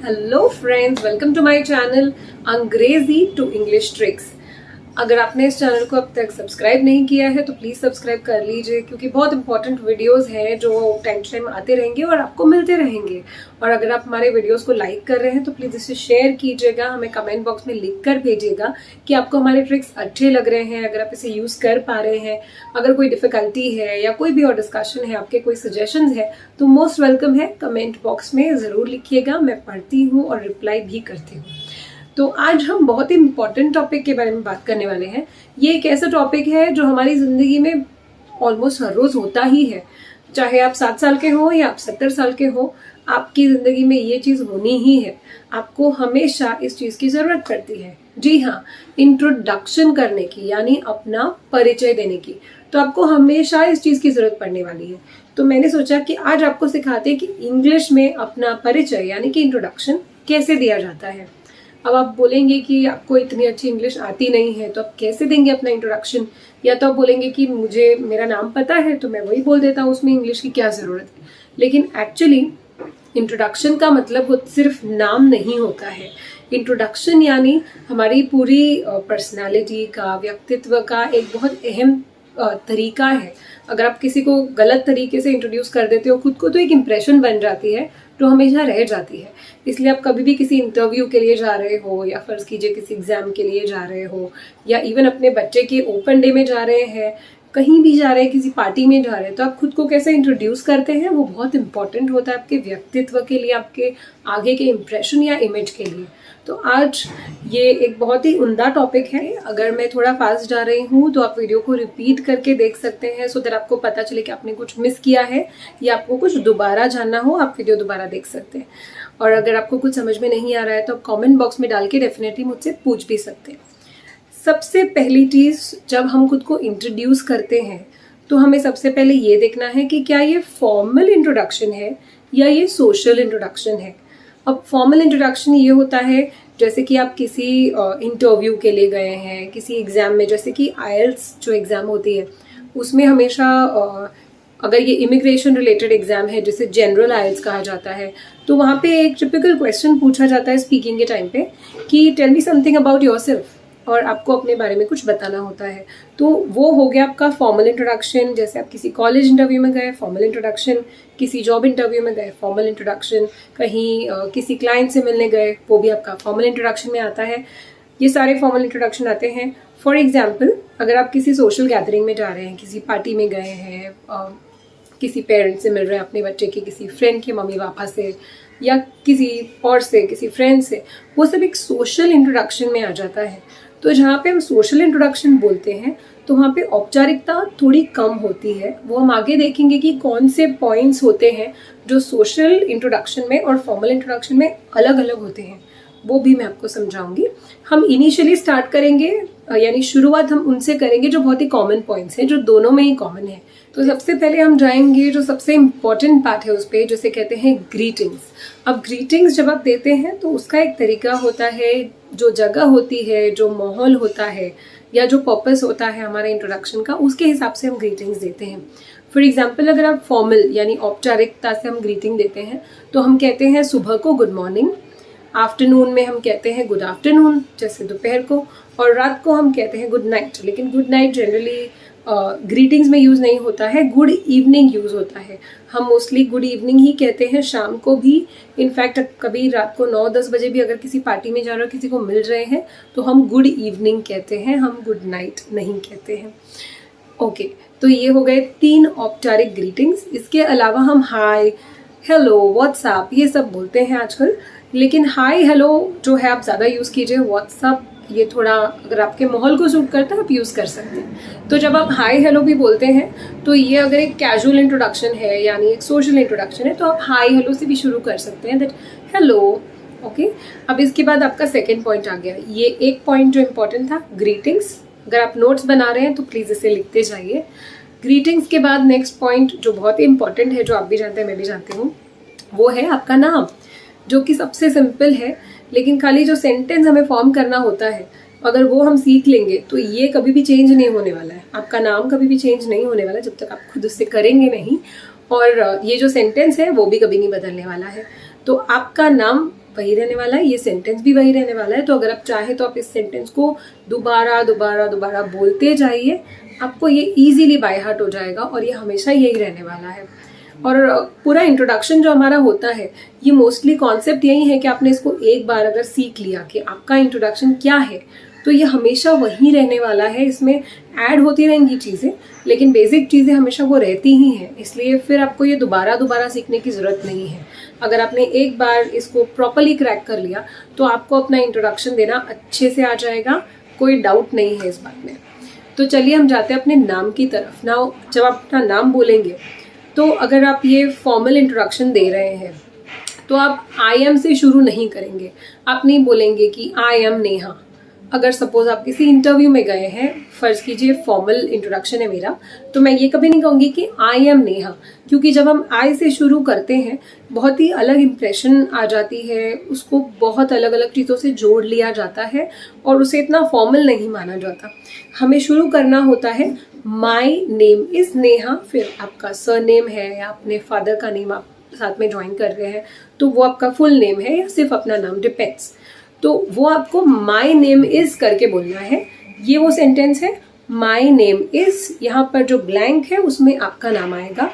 Hello friends, welcome to my channel अंग्रेजी to English tricks. अगर आपने इस चैनल को अब तक सब्सक्राइब नहीं किया है तो प्लीज़ सब्सक्राइब कर लीजिए, क्योंकि बहुत इंपॉर्टेंट वीडियोस हैं जो टाइम टाइम आते रहेंगे और आपको मिलते रहेंगे। और अगर आप हमारे वीडियोस को लाइक कर रहे हैं तो प्लीज़ इसे शेयर कीजिएगा, हमें कमेंट बॉक्स में लिख कर भेजिएगा कि आपको हमारे ट्रिक्स अच्छे लग रहे हैं, अगर आप इसे यूज़ कर पा रहे हैं। अगर कोई डिफ़िकल्टी है या कोई भी और डिस्कशन है, आपके कोई सजेशंस है तो मोस्ट वेलकम है, कमेंट बॉक्स में ज़रूर लिखिएगा। मैं पढ़ती हूँ और रिप्लाई भी करती हूँ। तो आज हम बहुत ही इम्पॉर्टेंट टॉपिक के बारे में बात करने वाले हैं। ये एक ऐसा टॉपिक है जो हमारी ज़िंदगी में ऑलमोस्ट हर रोज़ होता ही है। चाहे आप 7 साल के हो या आप 70 साल के हो, आपकी ज़िंदगी में ये चीज़ होनी ही है। आपको हमेशा इस चीज़ की ज़रूरत पड़ती है। जी हाँ, इंट्रोडक्शन करने की, यानी अपना परिचय देने की। तो आपको हमेशा इस चीज़ की ज़रूरत पड़ने वाली है। तो मैंने सोचा कि आज आपको सिखाते हैं कि इंग्लिश में अपना परिचय यानी कि इंट्रोडक्शन कैसे दिया जाता है। अब आप बोलेंगे कि आपको इतनी अच्छी इंग्लिश आती नहीं है तो आप कैसे देंगे अपना इंट्रोडक्शन, या तो आप बोलेंगे कि मुझे मेरा नाम पता है तो मैं वही बोल देता हूँ, उसमें इंग्लिश की क्या ज़रूरत है। लेकिन एक्चुअली इंट्रोडक्शन का मतलब सिर्फ नाम नहीं होता है। इंट्रोडक्शन यानी हमारी पूरी पर्सनालिटी का, व्यक्तित्व का एक बहुत अहम तरीका है। अगर आप किसी को गलत तरीके से इंट्रोड्यूस कर देते हो खुद को, तो एक इम्प्रेशन बन जाती है जो हमेशा रह जाती है। इसलिए आप कभी भी किसी इंटरव्यू के लिए जा रहे हो, या फर्ज कीजिए किसी एग्जाम के लिए जा रहे हो, या इवन अपने बच्चे के ओपन डे में जा रहे हैं, कहीं भी जा रहे हैं, किसी पार्टी में जा रहे हैं, तो आप खुद को कैसे इंट्रोड्यूस करते हैं वो बहुत इंपॉर्टेंट होता है आपके व्यक्तित्व के लिए, आपके आगे के इम्प्रेशन या इमेज के लिए। तो आज ये एक बहुत ही उम्दा टॉपिक है। अगर मैं थोड़ा फास्ट जा रही हूँ तो आप वीडियो को रिपीट करके देख सकते हैं, सो दैट आपको पता चले कि आपने कुछ मिस किया है या आपको कुछ दोबारा जानना हो, आप वीडियो दोबारा देख सकते हैं। और अगर आपको कुछ समझ में नहीं आ रहा है तो आप कमेंट बॉक्स में डाल के डेफिनेटली मुझसे पूछ भी सकते हैं। सबसे पहली चीज़, जब हम खुद को इंट्रोड्यूस करते हैं तो हमें सबसे पहले ये देखना है कि क्या ये फॉर्मल इंट्रोडक्शन है या ये सोशल इंट्रोडक्शन है। अब फॉर्मल इंट्रोडक्शन ये होता है जैसे कि आप किसी इंटरव्यू के लिए गए हैं, किसी एग्ज़ाम में, जैसे कि आईएलटीएस जो एग्ज़ाम होती है उसमें हमेशा अगर ये इमिग्रेशन रिलेटेड एग्जाम है जिसे जनरल आईएलटीएस कहा जाता है, तो वहाँ पे एक टिपिकल क्वेश्चन पूछा जाता है स्पीकिंग के टाइम पे कि tell me something about yourself, और आपको अपने बारे में कुछ बताना होता है। तो वो हो गया आपका फॉर्मल इंट्रोडक्शन। जैसे आप किसी कॉलेज इंटरव्यू में गए, फॉर्मल इंट्रोडक्शन, किसी जॉब इंटरव्यू में गए, फॉर्मल इंट्रोडक्शन, कहीं किसी क्लाइंट से मिलने गए, वो भी आपका फॉर्मल इंट्रोडक्शन में आता है। ये सारे फॉर्मल इंट्रोडक्शन आते हैं। फॉर एग्जाम्पल, अगर आप किसी सोशल गैदरिंग में जा रहे हैं, किसी पार्टी में गए हैं, किसी पेरेंट से मिल रहे हैं अपने बच्चे के, किसी फ्रेंड के मम्मी पापा से, या किसी और से, किसी फ्रेंड से, वो सब एक सोशल इंट्रोडक्शन में आ जाता है। तो जहाँ पे हम सोशल इंट्रोडक्शन बोलते हैं तो वहाँ पे औपचारिकता थोड़ी कम होती है। वो हम आगे देखेंगे कि कौन से पॉइंट्स होते हैं जो सोशल इंट्रोडक्शन में और फॉर्मल इंट्रोडक्शन में अलग अलग होते हैं, वो भी मैं आपको समझाऊंगी। हम इनिशियली स्टार्ट करेंगे, यानी शुरुआत हम उनसे करेंगे जो बहुत ही कॉमन पॉइंट्स हैं, जो दोनों में ही कॉमन है। तो सबसे पहले हम जाएंगे जो सबसे इम्पॉर्टेंट पार्ट है उस पर, जिसे कहते हैं ग्रीटिंग्स। अब ग्रीटिंग्स जब आप देते हैं तो उसका एक तरीका होता है, जो जगह होती है, जो माहौल होता है, या जो पर्पस होता है हमारे इंट्रोडक्शन का, उसके हिसाब से हम ग्रीटिंग्स देते हैं। फॉर एग्जाम्पल, अगर आप फॉर्मल यानी औपचारिकता से हम ग्रीटिंग देते हैं तो हम कहते हैं सुबह को गुड मॉर्निंग, आफ्टरनून में हम कहते हैं गुड आफ्टरनून जैसे दोपहर को, और रात को हम कहते हैं गुड नाइट। लेकिन गुड नाइट जनरली ग्रीटिंग्स में यूज़ नहीं होता है, गुड इवनिंग यूज़ होता है। हम मोस्टली गुड इवनिंग ही कहते हैं, शाम को भी। इनफैक्ट कभी रात को 9-10 बजे भी अगर किसी पार्टी में जा रहे हो, किसी को मिल रहे हैं, तो हम गुड इवनिंग कहते हैं, हम गुड नाइट नहीं कहते हैं। ओके, तो ये हो गए 3 औपचारिक ग्रीटिंग्स। इसके अलावा हम हाय, हेलो, व्हाट्सएप ये सब बोलते हैं आजकल। लेकिन हाय हेलो जो है आप ज़्यादा यूज़ कीजिए। व्हाट्सएप ये थोड़ा, अगर आपके माहौल को सूट करता है, आप यूज़ कर सकते हैं। तो जब आप हाय हेलो भी बोलते हैं तो ये अगर एक कैजुअल इंट्रोडक्शन है, यानी एक सोशल इंट्रोडक्शन है, तो आप हाय हेलो से भी शुरू कर सकते हैं, दैट हेलो। ओके, अब इसके बाद आपका सेकेंड पॉइंट आ गया। ये एक पॉइंट जो इम्पोर्टेंट था, ग्रीटिंग्स। अगर आप नोट्स बना रहे हैं तो प्लीज़ इसे लिखते जाइए। ग्रीटिंग्स के बाद नेक्स्ट पॉइंट जो बहुत ही इंपॉर्टेंट है, जो आप भी जानते हैं, मैं भी जानती हूँ, वो है आपका नाम, जो कि सबसे सिंपल है। लेकिन खाली जो सेंटेंस हमें फॉर्म करना होता है, अगर वो हम सीख लेंगे तो ये कभी भी चेंज नहीं होने वाला है। आपका नाम कभी भी चेंज नहीं होने वाला जब तक आप खुद उससे करेंगे नहीं, और ये जो सेंटेंस है वो भी कभी नहीं बदलने वाला है। तो आपका नाम वही रहने वाला है, ये सेंटेंस भी वही रहने वाला है। तो अगर आप चाहे तो आप इस सेंटेंस को दोबारा दोबारा दोबारा बोलते जाइए, आपको ये इजीली बाय हार्ट हो जाएगा और ये हमेशा यही रहने वाला है। और पूरा इंट्रोडक्शन जो हमारा होता है, ये मोस्टली कॉन्सेप्ट यही है कि आपने इसको एक बार अगर सीख लिया कि आपका इंट्रोडक्शन क्या है, तो ये हमेशा वही रहने वाला है। इसमें ऐड होती रहेंगी चीज़ें, लेकिन बेसिक चीज़ें हमेशा वो रहती ही हैं, इसलिए फिर आपको ये दोबारा दोबारा सीखने की ज़रूरत नहीं है। अगर आपने एक बार इसको प्रॉपरली क्रैक कर लिया तो आपको अपना इंट्रोडक्शन देना अच्छे से आ जाएगा, कोई डाउट नहीं है इस बात में। तो चलिए हम जाते हैं अपने नाम की तरफ। ना जब आप अपना नाम बोलेंगे तो अगर आप ये फॉर्मल इंट्रोडक्शन दे रहे हैं तो आप आई एम से शुरू नहीं करेंगे। आप नहीं बोलेंगे कि आई एम नेहा। अगर सपोज आप किसी इंटरव्यू में गए हैं, फर्ज कीजिए फॉर्मल इंट्रोडक्शन है मेरा, तो मैं ये कभी नहीं कहूँगी कि आई एम नेहा, क्योंकि जब हम आई से शुरू करते हैं बहुत ही अलग इंप्रेशन आ जाती है, उसको बहुत अलग अलग चीज़ों से जोड़ लिया जाता है और उसे इतना फॉर्मल नहीं माना जाता। हमें शुरू करना होता है माई नेम इज़ नेहा, फिर आपका सर नेम है या अपने फादर का नेम आप साथ में ज्वाइन कर रहे हैं तो वो आपका फुल नेम है या सिर्फ अपना नाम, डिपेंड्स। तो वो आपको माई नेम इज़ करके बोलना है। ये वो सेंटेंस है, माई नेम इज़, यहाँ पर जो ब्लैंक है उसमें आपका नाम आएगा।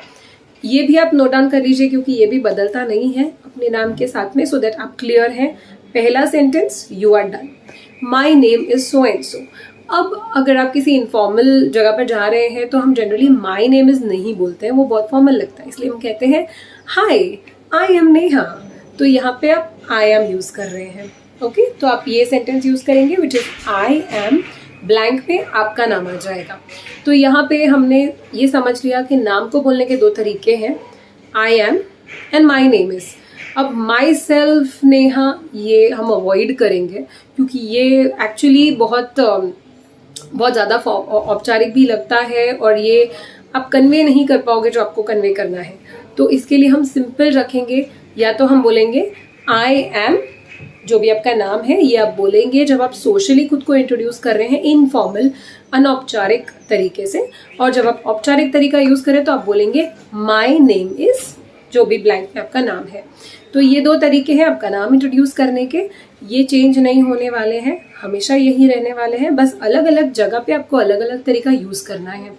ये भी आप नोट डाउन कर लीजिए क्योंकि ये भी बदलता नहीं है अपने नाम के साथ में, सो दैट आप क्लियर हैं। पहला sentence, you are done, my name is so and so. अब अगर आप किसी इनफॉर्मल जगह पर जा रहे हैं तो हम जनरली माई नेम इज़ नहीं बोलते हैं, वो बहुत फॉर्मल लगता है, इसलिए हम कहते हैं हाई आई एम नेहा। तो यहाँ पे आप आई एम यूज़ कर रहे हैं। ओके, तो आप ये सेंटेंस यूज़ करेंगे which is I am, blank पे आपका नाम आ जाएगा। तो यहाँ पे हमने ये समझ लिया कि नाम को बोलने के दो तरीके हैं, I am and my name is. अब माई सेल्फ नेहा ये हम अवॉइड करेंगे क्योंकि ये एक्चुअली बहुत ज़्यादा औपचारिक भी लगता है और ये आप कन्वे नहीं कर पाओगे जो आपको कन्वे करना है। तो इसके लिए हम सिंपल रखेंगे, या तो हम बोलेंगे आई एम, जो भी आपका नाम है ये आप बोलेंगे जब आप सोशली खुद को इंट्रोड्यूस कर रहे हैं इनफॉर्मल अनौपचारिक तरीके से, और जब आप औपचारिक तरीका यूज़ करें तो आप बोलेंगे माई नेम इज़, जो भी ब्लैंक में आपका नाम है। तो ये दो तरीके हैं आपका नाम इंट्रोड्यूस करने के, ये चेंज नहीं होने वाले हैं, हमेशा यही रहने वाले हैं, बस अलग अलग जगह पे आपको अलग अलग तरीका यूज़ करना है।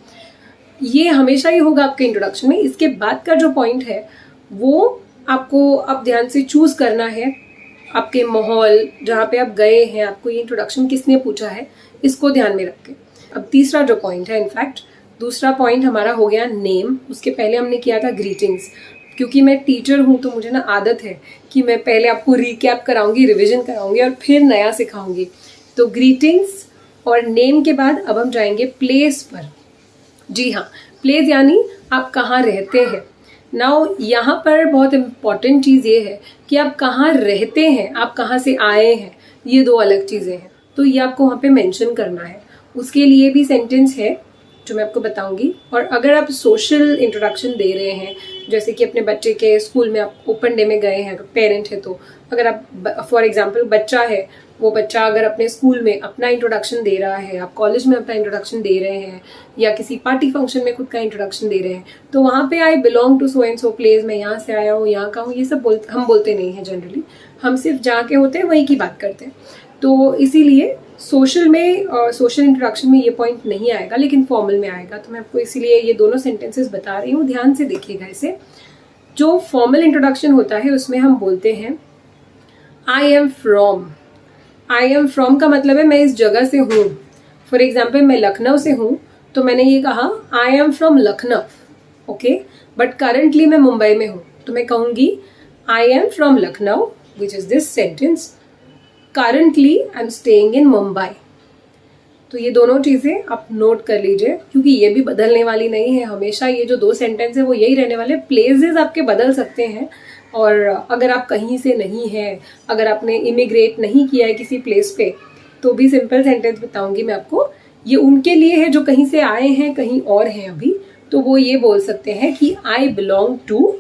ये हमेशा ही होगा आपके इंट्रोडक्शन में। इसके बाद का जो पॉइंट है वो आपको अब ध्यान से चूज़ करना है, आपके माहौल जहाँ पे आप गए हैं, आपको ये इंट्रोडक्शन किसने पूछा है, इसको ध्यान में रख के। अब तीसरा जो पॉइंट है, इनफैक्ट दूसरा पॉइंट हमारा हो गया नेम। उसके पहले हमने किया था ग्रीटिंग्स। क्योंकि मैं टीचर हूँ तो मुझे ना आदत है कि मैं पहले आपको रिकैप कराऊंगी, रिविजन कराऊंगी और फिर नया सिखाऊंगी। तो ग्रीटिंग्स और नेम के बाद अब हम जाएंगे प्लेस पर। जी हाँ, प्लेस यानी आप कहाँ रहते हैं। नाउ यहाँ पर बहुत इम्पॉर्टेंट चीज़ ये है कि आप कहाँ रहते हैं, आप कहाँ से आए हैं, ये दो अलग चीज़ें हैं। तो ये आपको वहाँ पे मेंशन करना है। उसके लिए भी सेंटेंस है जो मैं आपको बताऊंगी। और अगर आप सोशल इंट्रोडक्शन दे रहे हैं, जैसे कि अपने बच्चे के स्कूल में आप ओपन डे में गए हैं, पेरेंट है तो अगर आप फॉर एग्जांपल बच्चा है, वो बच्चा अगर अपने स्कूल में अपना इंट्रोडक्शन दे रहा है, आप कॉलेज में अपना इंट्रोडक्शन दे रहे हैं, या किसी पार्टी फंक्शन में खुद का इंट्रोडक्शन दे रहे हैं, तो वहाँ पे I belong to so and so place, मैं यहाँ से आया हूँ, यहाँ का हूँ, ये सब हम बोलते नहीं हैं जनरली। हम सिर्फ जहाँ के होते हैं वहीं की बात करते हैं। तो इसीलिए सोशल में सोशल इंट्रोडक्शन में ये पॉइंट नहीं आएगा, लेकिन फॉर्मल में आएगा। तो मैं आपको इसीलिए ये दोनों सेंटेंसेस बता रही हूँ, ध्यान से देखिएगा इसे। जो फॉर्मल इंट्रोडक्शन होता है उसमें हम बोलते हैं आई am from. I am from का मतलब है मैं इस जगह से हूँ। फॉर एग्जाम्पल मैं लखनऊ से हूँ तो मैंने ये कहा आई am from Lucknow, okay, but currently मैं मुंबई में हूँ तो मैं कहूँगी आई am from Lucknow, which is this sentence, currently I am staying in Mumbai. तो ये दोनों चीज़ें आप नोट कर लीजिए क्योंकि ये भी बदलने वाली नहीं है। हमेशा ये जो दो सेंटेंस है वो यही रहने वाले। प्लेसेस आपके बदल सकते हैं, और अगर आप कहीं से नहीं हैं, अगर आपने इमिग्रेट नहीं किया है किसी प्लेस पे, तो भी सिंपल सेंटेंस बताऊंगी मैं आपको। ये उनके लिए है जो कहीं से आए हैं, कहीं और हैं अभी, तो वो ये बोल सकते हैं कि आई बिलोंग टू,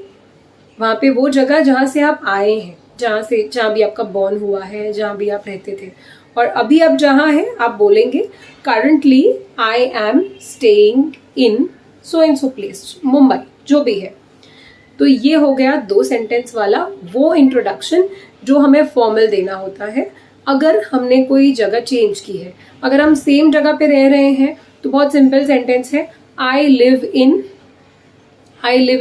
वहाँ पे वो जगह जहाँ से आप आए हैं, जहाँ भी आपका बॉर्न हुआ है, जहाँ भी आप रहते थे। और अभी आप जहाँ हैं आप बोलेंगे currently I am staying in so and so place, Mumbai, जो भी है। तो ये हो गया 2 सेंटेंस वाला वो इंट्रोडक्शन जो हमें फॉर्मल देना होता है अगर हमने कोई जगह चेंज की है। अगर हम सेम जगह पे रह रहे हैं तो बहुत सिंपल सेंटेंस है, आई लिव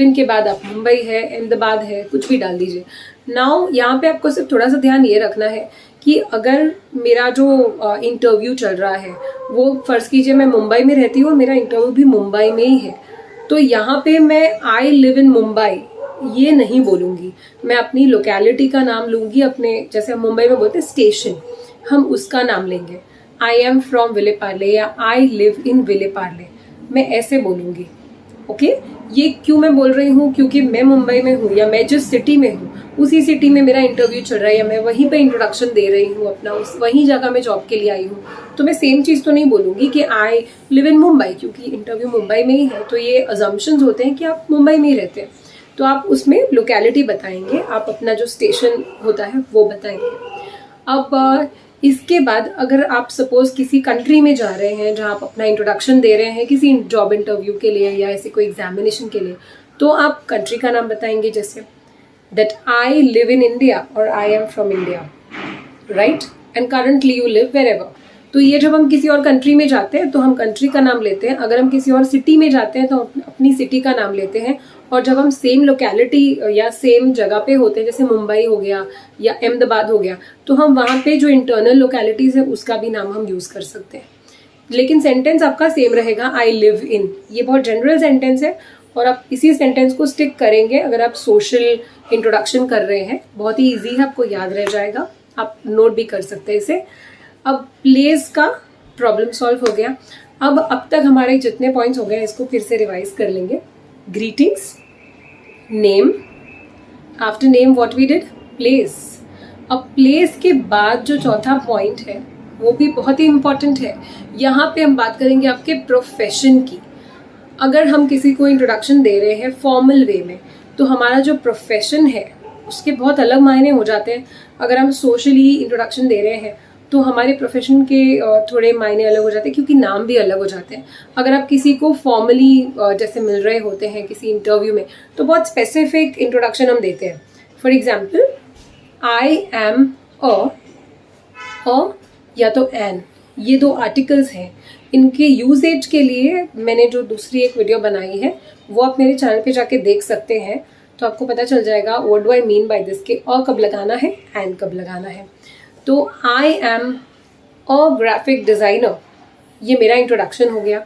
इन के बाद आप मुंबई है, अहमदाबाद है, कुछ भी डाल दीजिए। नाउ यहाँ पे आपको सिर्फ थोड़ा सा ध्यान ये रखना है कि अगर मेरा जो इंटरव्यू चल रहा है वो फर्ज कीजिए मैं मुंबई में रहती हूँ और मेरा इंटरव्यू भी मुंबई में ही है, तो यहाँ पे मैं आई लिव इन मुंबई ये नहीं बोलूँगी, मैं अपनी लोकेलिटी का नाम लूँगी। अपने जैसे हम मुंबई में बोलते हैं स्टेशन, हम उसका नाम लेंगे, आई एम फ्रॉम विलेपार्ले या आई लिव इन विलेपार्ले, मैं ऐसे बोलूँगी। ओके, ये क्यों मैं बोल रही हूँ, क्योंकि मैं मुंबई में हूँ या मैं जिस सिटी में हूँ उसी सिटी में मेरा इंटरव्यू चल रहा है या मैं वहीं पे इंट्रोडक्शन दे रही हूँ अपना, उस वहीं जगह मैं जॉब के लिए आई हूँ, तो मैं सेम चीज़ तो नहीं बोलूँगी कि आई लिव इन मुंबई, क्योंकि इंटरव्यू मुंबई में ही है तो ये अजम्पशंस होते हैं कि आप मुंबई में ही रहते हैं, तो आप उसमें लोकेलिटी बताएंगे, आप अपना जो स्टेशन होता है वो बताएंगे। अब इसके बाद अगर आप सपोज किसी कंट्री में जा रहे हैं जहाँ आप अपना इंट्रोडक्शन दे रहे हैं किसी जॉब इंटरव्यू के लिए या ऐसे कोई एग्जामिनेशन के लिए, तो आप कंट्री का नाम बताएंगे, जैसे that I live in India और I am from India, right, and currently you live wherever. तो ये जब हम किसी और कंट्री में जाते हैं तो हम कंट्री का नाम लेते हैं, अगर हम किसी और सिटी में जाते हैं तो अपनी सिटी का नाम लेते हैं, और जब हम सेम लोकेलिटी या सेम जगह पे होते हैं जैसे मुंबई हो गया या अहमदाबाद हो गया, तो हम वहाँ पे जो इंटरनल लोकेलिटीज़ है उसका भी नाम हम यूज़ कर सकते हैं, लेकिन सेंटेंस आपका सेम रहेगा, आई लिव इन। ये बहुत जनरल सेंटेंस है और आप इसी सेंटेंस को स्टिक करेंगे अगर आप सोशल इंट्रोडक्शन कर रहे हैं, बहुत ही ईजी है, आपको याद रह जाएगा, आप नोट भी कर सकते हैं इसे। अब प्लेस का प्रॉब्लम सॉल्व हो गया। अब तक हमारे जितने पॉइंट्स हो गए इसको फिर से रिवाइज कर लेंगे। Greetings, name, after name what we did, place. अब प्लेस के बाद जो चौथा पॉइंट है वो भी बहुत ही इंपॉर्टेंट है। यहाँ पे हम बात करेंगे आपके प्रोफेशन की। अगर हम किसी को इंट्रोडक्शन दे रहे हैं फॉर्मल वे में तो हमारा जो प्रोफेशन है उसके बहुत अलग मायने हो जाते हैं। अगर हम सोशली इंट्रोडक्शन दे रहे हैं तो हमारे प्रोफेशन के थोड़े मायने अलग हो जाते हैं क्योंकि नाम भी अलग हो जाते हैं। अगर आप किसी को फॉर्मली जैसे मिल रहे होते हैं किसी इंटरव्यू में तो बहुत स्पेसिफिक इंट्रोडक्शन हम देते हैं। For example, I am a या तो एन, ये 2 आर्टिकल्स हैं। इनके यूजेज के लिए मैंने जो दूसरी एक वीडियो बनाई है वो आप मेरे चैनल पे जाके देख सकते हैं, तो आपको पता चल जाएगा what do I mean by this, के अ कब लगाना है, एन कब लगाना है। तो I am a graphic designer, ये मेरा इंट्रोडक्शन हो गया।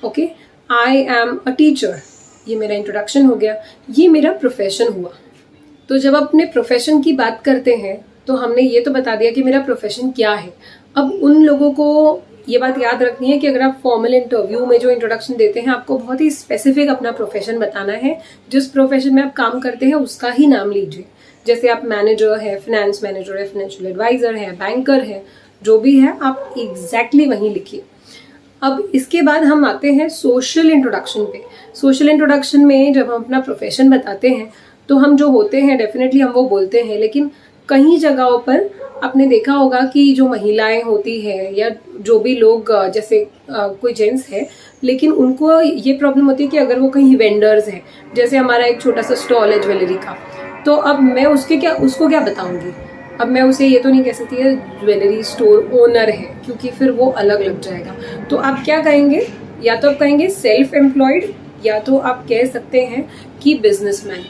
Okay, I am a teacher, ये मेरा इंट्रोडक्शन हो गया, ये मेरा प्रोफेशन हुआ। तो जब अपने प्रोफेशन की बात करते हैं तो हमने ये तो बता दिया कि मेरा प्रोफेशन क्या है। अब उन लोगों को ये बात याद रखनी है कि अगर आप फॉर्मल इंटरव्यू में जो इंट्रोडक्शन देते हैं आपको बहुत ही स्पेसिफिक अपना प्रोफेशन बताना है, जिस प्रोफेशन में आप काम करते हैं उसका ही नाम लीजिए। जैसे आप मैनेजर है, फाइनेंस मैनेजर है, फाइनेंशियल एडवाइज़र है, बैंकर है, जो भी है आप एग्जैक्टली वहीं लिखिए। अब इसके बाद हम आते हैं सोशल इंट्रोडक्शन पे। सोशल इंट्रोडक्शन में जब हम अपना प्रोफेशन बताते हैं तो हम जो होते हैं डेफिनेटली हम वो बोलते हैं, लेकिन कई जगहों पर आपने देखा होगा कि जो महिलाएं होती है या जो भी लोग जैसे कोई जेंट्स है, लेकिन उनको ये प्रॉब्लम होती है कि अगर वो कहीं वेंडर्स हैं, जैसे हमारा एक छोटा सा स्टॉल है ज्वेलरी का, तो अब मैं उसको क्या बताऊंगी। अब मैं उसे ये तो नहीं कह सकती है ज्वेलरी स्टोर ओनर है, क्योंकि फिर वो अलग लग जाएगा। तो आप क्या कहेंगे, या तो आप कहेंगे सेल्फ एम्प्लॉयड या तो आप कह सकते हैं कि बिजनेसमैन।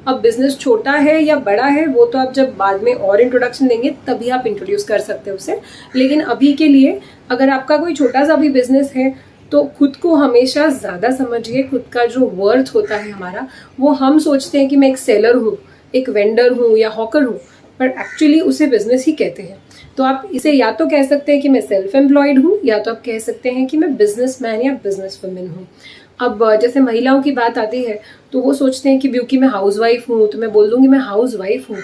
अब बिजनेस छोटा है या बड़ा है वो तो आप जब बाद में और इंट्रोडक्शन देंगे तभी आप इंट्रोड्यूस कर सकते हो उसे, लेकिन अभी के लिए अगर आपका कोई छोटा सा भी बिजनेस है तो खुद को हमेशा ज़्यादा समझिए। खुद का जो वर्थ होता है हमारा, वो हम सोचते हैं कि मैं एक सेलर हूँ, एक वेंडर हूँ या हॉकर हूँ, पर एक्चुअली उसे बिजनेस ही कहते हैं। तो आप इसे या तो कह सकते हैं कि मैं सेल्फ एम्प्लॉयड हूँ या तो आप कह सकते हैं कि मैं बिजनेसमैन या बिजनेस वुमेन हूँ। अब जैसे महिलाओं की बात आती है तो वो सोचते हैं कि क्योंकि मैं हाउसवाइफ हूँ तो मैं बोल दूँगी मैं हाउसवाइफ हूँ।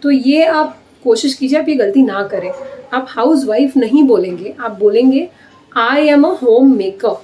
तो ये आप कोशिश कीजिए आप ये गलती ना करें। आप हाउसवाइफ नहीं बोलेंगे, आप बोलेंगे I am a home maker,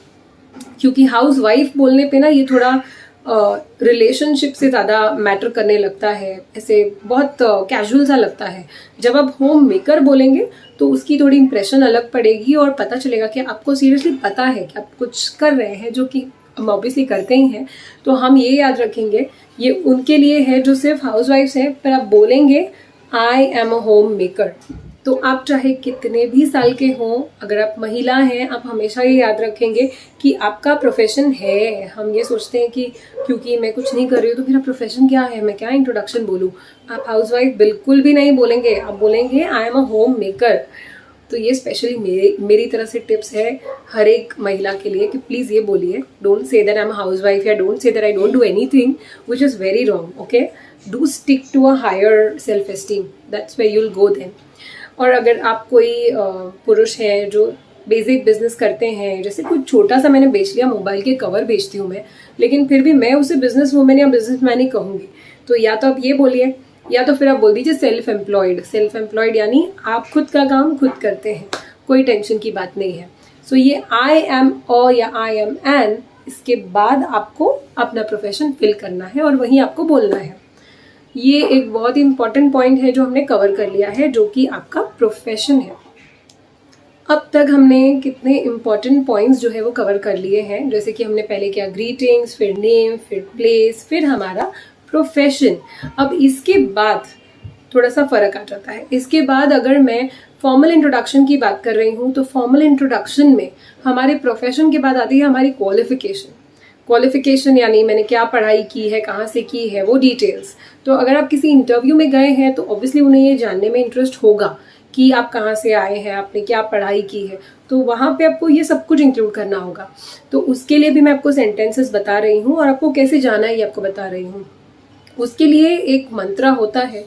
क्योंकि हाउसवाइफ बोलने पे ना ये थोड़ा रिलेशनशिप से ज़्यादा मैटर करने लगता है, ऐसे बहुत कैजुअल सा लगता है। जब आप होम मेकर बोलेंगे तो उसकी थोड़ी इंप्रेशन अलग पड़ेगी और पता चलेगा कि आपको सीरियसली पता है कि आप कुछ कर रहे हैं जो कि हम ऑब्वियसली करते ही हैं, तो हम ये याद रखेंगे ये उनके लिए है जो सिर्फ हाउसवाइफ्स हैं। पर आप बोलेंगे I am a home maker, तो आप चाहे कितने भी साल के हों, अगर आप महिला हैं, आप हमेशा ये याद रखेंगे कि आपका प्रोफेशन है। हम ये सोचते हैं कि क्योंकि मैं कुछ नहीं कर रही हूँ तो मेरा प्रोफेशन क्या है, मैं क्या इंट्रोडक्शन बोलूँ। आप हाउसवाइफ बिल्कुल भी नहीं बोलेंगे, आप बोलेंगे I am a home maker. तो ये स्पेशली मेरी तरह से टिप्स है हर एक महिला के लिए कि प्लीज़ ये बोलिए, don't say that I am housewife या don't say that I don't do anything which is very wrong. Okay, do stick to a higher self esteem, that's where you will go then. और अगर आप कोई पुरुष हैं जो basic business करते हैं, जैसे कुछ छोटा सा मैंने बेच लिया, मोबाइल के कवर बेचती हूँ मैं, लेकिन फिर भी मैं उसे बिजनेस वूमेन या बिजनेस मैन ही कहूँगी, तो या तो आप ये बोलिए या तो फिर आप बोल दीजिए सेल्फ एम्प्लॉयड। सेल्फ एम्प्लॉयड यानी आप खुद का काम खुद करते हैं, कोई टेंशन की बात नहीं है। सो ये आई एम अ या आई एम एन, इसके बाद आपको अपना प्रोफेशन फिल करना है और वहीं आपको बोलना है। ये एक बहुत ही इंपॉर्टेंट पॉइंट है जो हमने कवर कर लिया है, जो कि आपका प्रोफेशन है। अब तक हमने कितने इंपॉर्टेंट पॉइंट्स जो है वो कवर कर लिए हैं, जैसे कि हमने पहले किया ग्रीटिंग्स, फिर नेम, फिर प्लेस, फिर हमारा प्रोफेशन। अब इसके बाद थोड़ा सा फर्क आ जाता है। इसके बाद अगर मैं फॉर्मल इंट्रोडक्शन की बात कर रही हूँ तो फॉर्मल इंट्रोडक्शन में हमारे प्रोफेशन के बाद आती है हमारी क्वालिफिकेशन। क्वालिफिकेशन यानी मैंने क्या पढ़ाई की है, कहाँ से की है, वो डिटेल्स। तो अगर आप किसी इंटरव्यू में गए हैं तो ऑब्वियसली उन्हें ये जानने में इंटरेस्ट होगा कि आप कहाँ से आए हैं, आपने क्या पढ़ाई की है, तो वहाँ पे आपको ये सब कुछ इंक्लूड करना होगा। तो उसके लिए भी मैं आपको सेंटेंसेस बता रही हूँ और आपको कैसे जाना है ये आपको बता रही हूँ। उसके लिए एक मंत्रा होता है,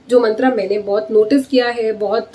जो मंत्रा मैंने बहुत नोटिस किया है, बहुत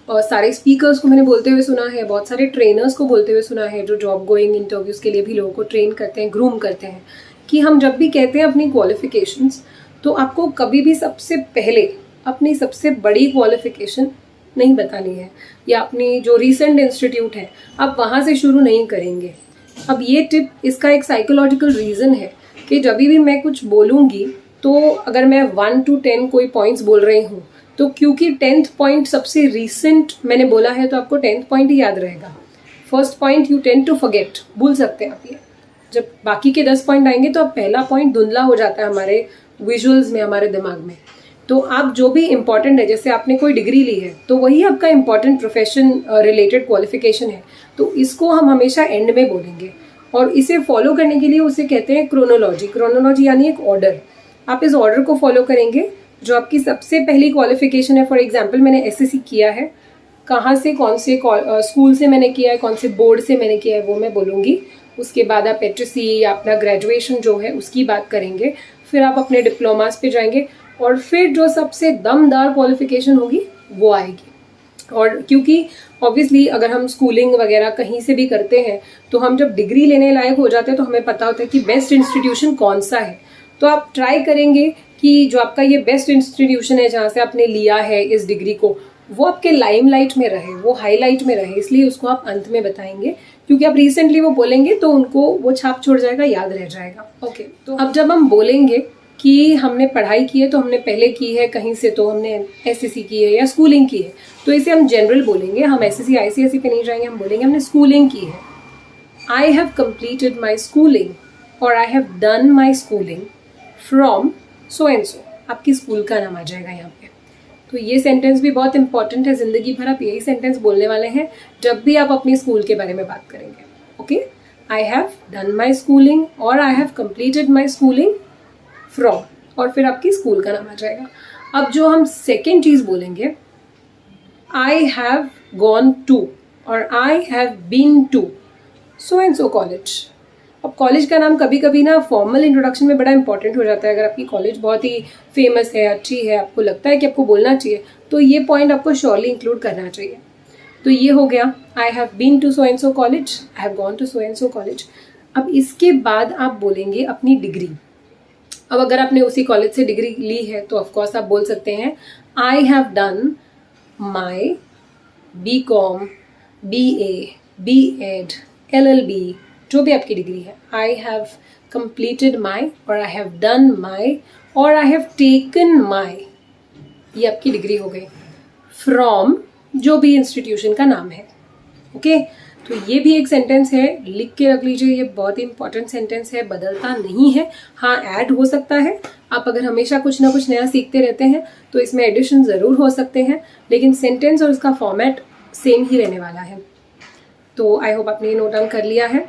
सारे स्पीकर्स को मैंने बोलते हुए सुना है, बहुत सारे ट्रेनर्स को बोलते हुए सुना है जो जॉब गोइंग इंटरव्यूज़ के लिए भी लोगों को ट्रेन करते हैं, ग्रूम करते हैं, कि हम जब भी कहते हैं अपनी क्वालिफिकेशंस, तो आपको कभी भी सबसे पहले अपनी सबसे बड़ी क्वालिफिकेशन नहीं बतानी है, या अपनी जो रीसेंट इंस्टीट्यूट है आप वहाँ से शुरू नहीं करेंगे। अब ये टिप, इसका एक साइकोलॉजिकल रीज़न है कि जब भी मैं कुछ बोलूँगी तो अगर मैं 1 to 10 कोई पॉइंट्स बोल रही हूँ, तो क्योंकि 10th पॉइंट सबसे रीसेंट मैंने बोला है तो आपको 10th पॉइंट ही याद रहेगा। First point you tend to forget, भूल सकते हैं आप ये। जब बाकी के 10 पॉइंट आएंगे तो अब पहला पॉइंट धुंधला हो जाता है हमारे विजुअल्स में, हमारे दिमाग में। तो आप जो भी इंपॉर्टेंट है, जैसे आपने कोई डिग्री ली है तो वही आपका इंपॉर्टेंट प्रोफेशन रिलेटेड क्वालिफिकेशन है, तो इसको हम हमेशा एंड में बोलेंगे। और इसे फॉलो करने के लिए उसे कहते हैं क्रोनोलॉजी। क्रोनोलॉजी यानी एक ऑर्डर। आप इस ऑर्डर को फॉलो करेंगे, जो आपकी सबसे पहली क्वालिफिकेशन है। फॉर एग्जांपल मैंने एसएससी किया है, कहाँ से, कौन से स्कूल से मैंने किया है, कौन से बोर्ड से मैंने किया है, वो मैं बोलूँगी। उसके बाद आप HSC या अपना ग्रेजुएशन जो है उसकी बात करेंगे, फिर आप अपने डिप्लोमास पे जाएंगे, और फिर जो सबसे दमदार क्वालिफिकेशन होगी वो आएगी। और क्योंकि ऑब्वियसली अगर हम स्कूलिंग वगैरह कहीं से भी करते हैं तो हम जब डिग्री लेने लायक हो जाते हैं तो हमें पता होता है कि बेस्ट इंस्टीट्यूशन कौन सा है। तो आप ट्राई करेंगे कि जो आपका ये बेस्ट इंस्टीट्यूशन है जहाँ से आपने लिया है इस डिग्री को, वो आपके लाइमलाइट में रहे, वो हाईलाइट में रहे, इसलिए उसको आप अंत में बताएंगे, क्योंकि आप रिसेंटली वो बोलेंगे तो उनको वो छाप छोड़ जाएगा, याद रह जाएगा। ओके, तो अब जब हम बोलेंगे कि हमने पढ़ाई की है तो हमने पहले की है कहीं से, तो हमने एसएससी की है या स्कूलिंग की है, तो इसे हम जनरल बोलेंगे। हम एसएससी आईसीएसई पे नहीं जाएंगे, हम बोलेंगे हमने स्कूलिंग की है। I have completed my schooling और I have done my schooling from so and so. आपकी स्कूल का नाम आ जाएगा यहाँ पे। तो ये सेंटेंस भी बहुत इंपॉर्टेंट है, जिंदगी भर आप यही सेंटेंस बोलने वाले हैं जब भी आप अपनी स्कूल के बारे में बात करेंगे। Okay, I have done my schooling और I have completed my schooling from, और फिर आपकी स्कूल का नाम आ जाएगा। अब जो हम सेकेंड चीज़ बोलेंगे, आई हैव गॉन टू और I have been to so and so college. अब कॉलेज का नाम कभी कभी ना फॉर्मल इंट्रोडक्शन में बड़ा इंपॉर्टेंट हो जाता है। अगर आपकी कॉलेज बहुत ही फेमस है, अच्छी है, आपको लगता है कि आपको बोलना चाहिए, तो ये पॉइंट आपको श्योरली इंक्लूड करना चाहिए। तो ये हो गया, I have been to so and so college, I have gone to so and so college. अब इसके बाद आप बोलेंगे अपनी डिग्री। अब अगर आपने उसी कॉलेज से डिग्री ली है तो ऑफकोर्स आप बोल सकते हैं आई have done my BCom, BA, B.Ed, LLB, जो भी आपकी डिग्री है। आई हैव कंप्लीटेड माई और आई हैव डन माई और आई हैव टेकन माई, ये आपकी डिग्री हो गई। फ्रॉम जो भी इंस्टीट्यूशन का नाम है। ओके, तो ये भी एक सेंटेंस है, लिख के रख लीजिए, ये बहुत ही इंपॉर्टेंट सेंटेंस है, बदलता नहीं है। हाँ, ऐड हो सकता है, आप अगर हमेशा कुछ ना कुछ नया सीखते रहते हैं तो इसमें एडिशन ज़रूर हो सकते हैं, लेकिन सेंटेंस और उसका फॉर्मेट सेम ही रहने वाला है। तो आई होप आपने ये नोट डाउन कर लिया है।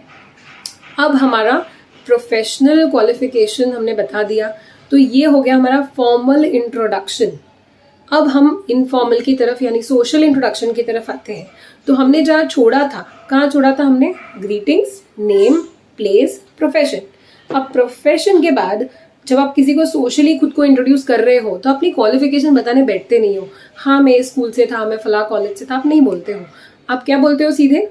अब हमारा प्रोफेशनल क्वालिफिकेशन हमने बता दिया, तो ये हो गया हमारा फॉर्मल इंट्रोडक्शन। अब हम इनफॉर्मल की तरफ यानी सोशल इंट्रोडक्शन की तरफ आते हैं। तो हमने जहाँ छोड़ा था, कहाँ छोड़ा था हमने? Greetings, name, place, profession. अब प्रोफेशन के बाद जब आप किसी को सोशली खुद को इंट्रोड्यूस कर रहे हो तो अपनी क्वालिफिकेशन बताने बैठते नहीं हो। हाँ, मैं इस स्कूल से था, मैं फला कॉलेज से था, आप नहीं बोलते हो। आप क्या बोलते हो? सीधे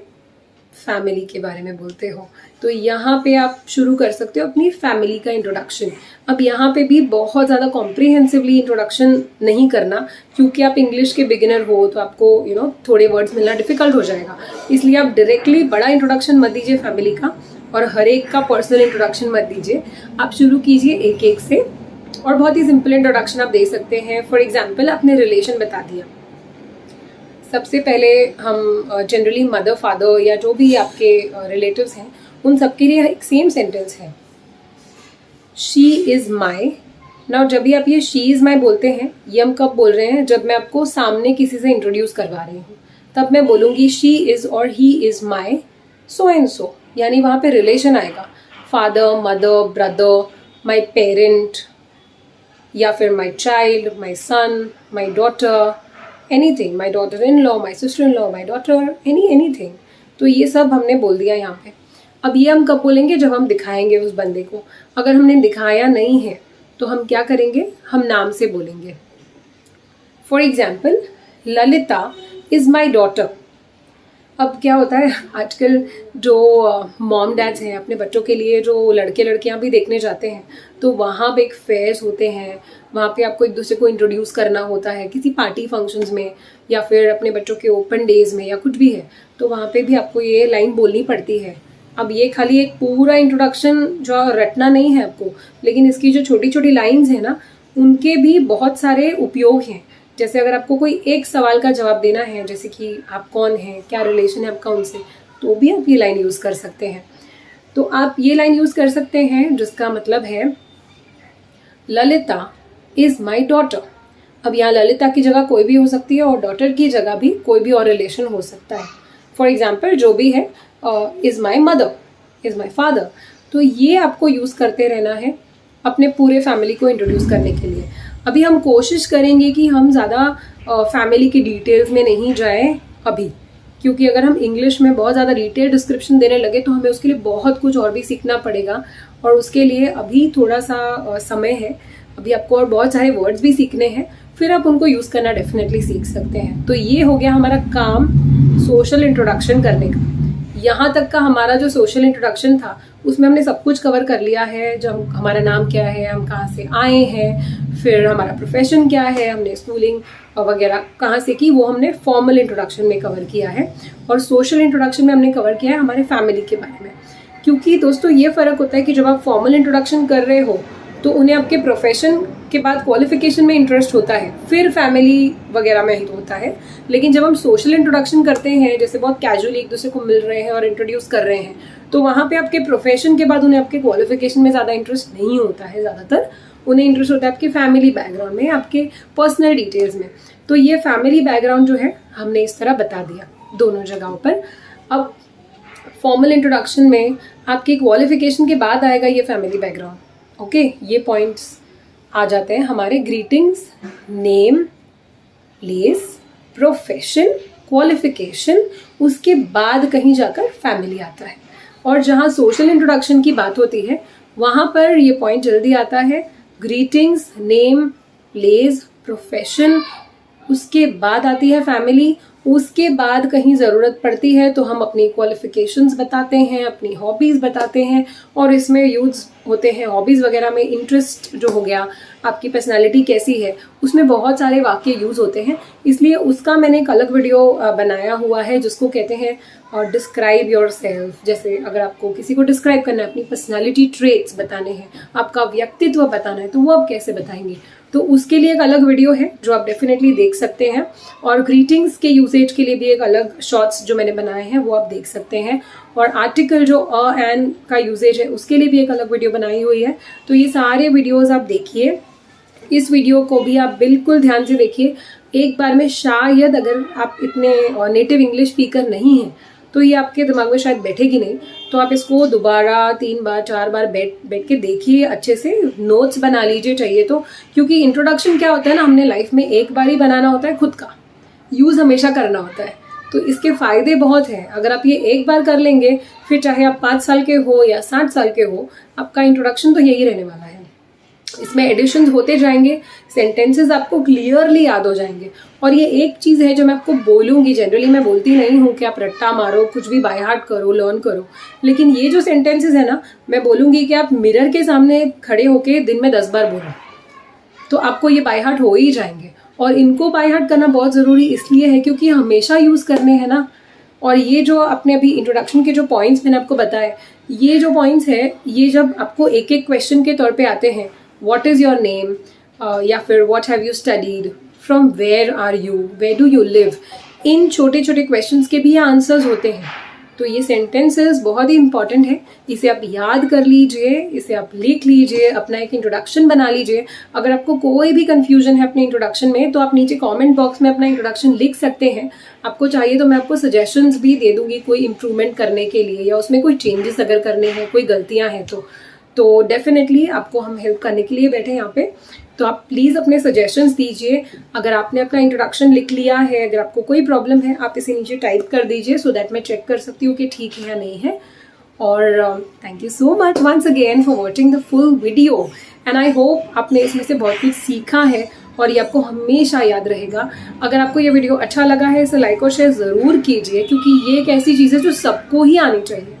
फैमिली के बारे में बोलते हो। तो यहाँ पे आप शुरू कर सकते हो अपनी फैमिली का इंट्रोडक्शन। अब यहाँ पे भी बहुत ज़्यादा कॉम्प्रिहेंसिवली इंट्रोडक्शन नहीं करना, क्योंकि आप इंग्लिश के बिगिनर हो तो आपको थोड़े वर्ड्स मिलना डिफिकल्ट हो जाएगा। इसलिए आप डायरेक्टली बड़ा इंट्रोडक्शन मत दीजिए फैमिली का, और हर एक का पर्सनल इंट्रोडक्शन मत दीजिए। आप शुरू कीजिए एक एक से, और बहुत ही सिंपल इंट्रोडक्शन आप दे सकते हैं। फॉर एग्जाम्पल, आपने रिलेशन बता दिया। सबसे पहले हम जनरली मदर, फादर या जो भी आपके रिलेटिव्स हैं उन सबके लिए एक सेम सेंटेंस है, शी इज़ माई। नाउ जब भी आप ये शी इज़ माई बोलते हैं, ये हम कब बोल रहे हैं? जब मैं आपको सामने किसी से इंट्रोड्यूस करवा रही हूँ, तब मैं बोलूँगी शी इज़ और he is my so and सो, यानी वहाँ पे रिलेशन आएगा, father, mother, brother, my parent, या फिर my child, my son, my daughter, anything, my daughter in law, my sister in law, my daughter, anything. तो ये सब हमने बोल दिया यहाँ पे। अब ये हम कब बोलेंगे? जब हम दिखाएंगे उस बंदे को। अगर हमने दिखाया नहीं है तो हम क्या करेंगे? हम नाम से बोलेंगे। For example, Lalita is my daughter. अब क्या होता है, आजकल जो मॉम डैड्स हैं अपने बच्चों के लिए जो लड़के लड़कियां भी देखने जाते हैं, तो वहाँ पे एक फेयर्स होते हैं, वहाँ पे आपको एक दूसरे को इंट्रोड्यूस करना होता है किसी पार्टी फंक्शंस में, या फिर अपने बच्चों के ओपन डेज में, या कुछ भी है, तो वहाँ पे भी आपको ये लाइन बोलनी पड़ती है। अब ये खाली एक पूरा इंट्रोडक्शन जो रटना नहीं है आपको, लेकिन इसकी जो छोटी छोटी लाइन्स हैं ना, उनके भी बहुत सारे उपयोग हैं। जैसे अगर आपको कोई एक सवाल का जवाब देना है, जैसे कि आप कौन हैं, क्या रिलेशन है आपका उनसे, तो भी आप ये लाइन यूज़ कर सकते हैं। तो आप ये लाइन यूज़ कर सकते हैं जिसका मतलब है ललिता इज़ माई डॉटर। अब यहाँ ललिता की जगह कोई भी हो सकती है और डॉटर की जगह भी कोई भी और रिलेशन हो सकता है। फॉर एग्जाम्पल, जो भी है, is my mother, is my father. तो ये आपको यूज़ करते रहना है अपने पूरे फैमिली को इंट्रोड्यूस करने के लिए। अभी हम कोशिश करेंगे कि हम ज़्यादा फैमिली की डिटेल्स में नहीं जाएं अभी, क्योंकि अगर हम इंग्लिश में बहुत ज़्यादा डिटेल डिस्क्रिप्शन देने लगे तो हमें उसके लिए बहुत कुछ और भी सीखना पड़ेगा, और उसके लिए अभी थोड़ा सा समय है। अभी आपको और बहुत सारे वर्ड्स भी सीखने हैं, फिर आप उनको यूज़ करना डेफिनेटली सीख सकते हैं। तो ये हो गया हमारा काम सोशल इंट्रोडक्शन करने का। यहाँ तक का हमारा जो सोशल इंट्रोडक्शन था उसमें हमने सब कुछ कवर कर लिया है। जो हमारा नाम क्या है, हम कहाँ से आए हैं, फिर हमारा प्रोफेशन क्या है, हमने स्कूलिंग वगैरह कहाँ से की, वो हमने फॉर्मल इंट्रोडक्शन में कवर किया है। और सोशल इंट्रोडक्शन में हमने कवर किया है हमारे फैमिली के बारे में। क्योंकि दोस्तों ये फ़र्क होता है कि जब आप फॉर्मल इंट्रोडक्शन कर रहे हो तो उन्हें आपके प्रोफेशन के बाद क्वालिफिकेशन में इंटरेस्ट होता है, फिर फैमिली वगैरह में ही होता है। लेकिन जब हम सोशल इंट्रोडक्शन करते हैं, जैसे बहुत कैजुअली एक दूसरे को मिल रहे हैं और इंट्रोड्यूस कर रहे हैं, तो वहाँ पे आपके प्रोफेशन के बाद उन्हें आपके क्वालिफिकेशन में ज़्यादा इंटरेस्ट नहीं होता है। ज़्यादातर उन्हें इंटरेस्ट होता है आपके फैमिली बैकग्राउंड में, आपके पर्सनल डिटेल्स में। तो ये फैमिली बैकग्राउंड जो है हमने इस तरह बता दिया दोनों जगहों पर। अब फॉर्मल इंट्रोडक्शन में आपके क्वालिफिकेशन के बाद आएगा ये फैमिली बैकग्राउंड। ओके, ये पॉइंट्स आ जाते हैं हमारे greetings, name, place, profession, qualification, उसके बाद कहीं जाकर फैमिली आता है। और जहाँ सोशल इंट्रोडक्शन की बात होती है वहाँ पर ये पॉइंट जल्दी आता है, ग्रीटिंग्स, नेम, प्लेस, प्रोफेशन, उसके बाद आती है फैमिली। उसके बाद कहीं ज़रूरत पड़ती है तो हम अपनी क्वालिफिकेशंस बताते हैं, अपनी हॉबीज़ बताते हैं, और इसमें यूज़ होते हैं हॉबीज़ वगैरह में इंटरेस्ट जो हो गया, आपकी पर्सनालिटी कैसी है, उसमें बहुत सारे वाक्य यूज़ होते हैं। इसलिए उसका मैंने एक अलग वीडियो बनाया हुआ है जिसको कहते हैं डिस्क्राइब योर सेल्फ। जैसे अगर आपको किसी को डिस्क्राइब करना है, अपनी पर्सनालिटी ट्रेट्स बताने हैं, आपका व्यक्तित्व बताना है, तो वो आप कैसे बताएंगे। तो उसके लिए एक अलग वीडियो है जो आप डेफिनेटली देख सकते हैं, और ग्रीटिंग्स के यूसेज के लिए भी एक अलग शॉर्ट्स जो मैंने बनाए हैं वो आप देख सकते हैं, और आर्टिकल जो एन का यूसेज है उसके लिए भी एक अलग वीडियो बनाई हुई है। तो ये सारे वीडियोज़ आप देखिए, इस वीडियो को भी आप बिल्कुल ध्यान से देखिए एक बार में। शायद अगर आप इतने नेटिव इंग्लिश स्पीकर नहीं हैं तो ये आपके दिमाग में शायद बैठेगी नहीं, तो आप इसको दोबारा 3 बार 4 बार बैठ के देखिए, अच्छे से नोट्स बना लीजिए चाहिए तो, क्योंकि इंट्रोडक्शन क्या होता है ना, हमने लाइफ में एक बार ही बनाना होता है, खुद का यूज़ हमेशा करना होता है, तो इसके फ़ायदे बहुत हैं। अगर आप ये एक बार कर लेंगे, फिर चाहे आप 5 साल के हो या 60 साल के हो, आपका इंट्रोडक्शन तो यही रहने वाला है। इसमें एडिशंस होते जाएंगे, सेंटेंसेस आपको क्लियरली याद हो जाएंगे। और ये एक चीज़ है जो मैं आपको बोलूँगी, जनरली मैं बोलती नहीं हूँ कि आप रट्टा मारो, कुछ भी बाय हार्ट करो, लर्न करो, लेकिन ये जो सेंटेंसेस है ना, मैं बोलूँगी कि आप मिरर के सामने खड़े होके दिन में 10 बार बोलो, तो आपको ये बाय हार्ट हो ही जाएंगे। और इनको बाय हार्ट करना बहुत ज़रूरी इसलिए है क्योंकि हमेशा यूज़ करने हैं ना। और ये जो अपने अभी इंट्रोडक्शन के जो पॉइंट्स मैंने आपको बताए, ये जो पॉइंट्स है, ये जब आपको एक एक क्वेश्चन के तौर पे आते हैं, व्हाट इज़ योर नेम, या फिर what have you studied, from where are you, where do you live, इन छोटे छोटे क्वेश्चंस के भी आंसर्स होते हैं। तो ये सेंटेंसेस बहुत ही इंपॉर्टेंट है, इसे आप याद कर लीजिए, इसे आप लिख लीजिए, अपना एक इंट्रोडक्शन बना लीजिए। अगर आपको कोई भी कंफ्यूजन है अपने इंट्रोडक्शन में तो आप नीचे कमेंट बॉक्स में अपना इंट्रोडक्शन लिख सकते हैं। आपको चाहिए तो मैं आपको सजेशंस भी दे दूंगी कोई इम्प्रूवमेंट करने के लिए, या उसमें कोई चेंजेस अगर करने हैं, कोई गलतियाँ हैं तो डेफिनेटली आपको हम हेल्प करने के लिए बैठे हैं यहाँ पे। तो आप प्लीज़ अपने सजेशंस दीजिए। अगर आपने अपना इंट्रोडक्शन लिख लिया है, अगर आपको कोई प्रॉब्लम है, आप इसे नीचे टाइप कर दीजिए सो दैट मैं चेक कर सकती हूँ कि ठीक है या नहीं है। और thank you so much once again for watching the full video, and I hope आपने इसमें से बहुत कुछ सीखा है और ये आपको हमेशा याद रहेगा। अगर आपको ये वीडियो अच्छा लगा है इसे लाइक और शेयर ज़रूर कीजिए, क्योंकि ये एक ऐसी चीज़ है जो सबको ही आनी चाहिए।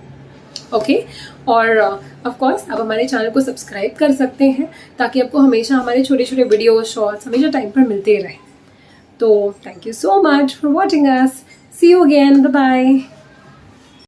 ओके और ऑफ कोर्स आप हमारे चैनल को सब्सक्राइब कर सकते हैं ताकि आपको हमेशा हमारे छोटे छोटे वीडियो शॉर्ट्स हमेशा टाइम पर मिलते रहें। तो thank you so much for watching us, see you again, bye bye.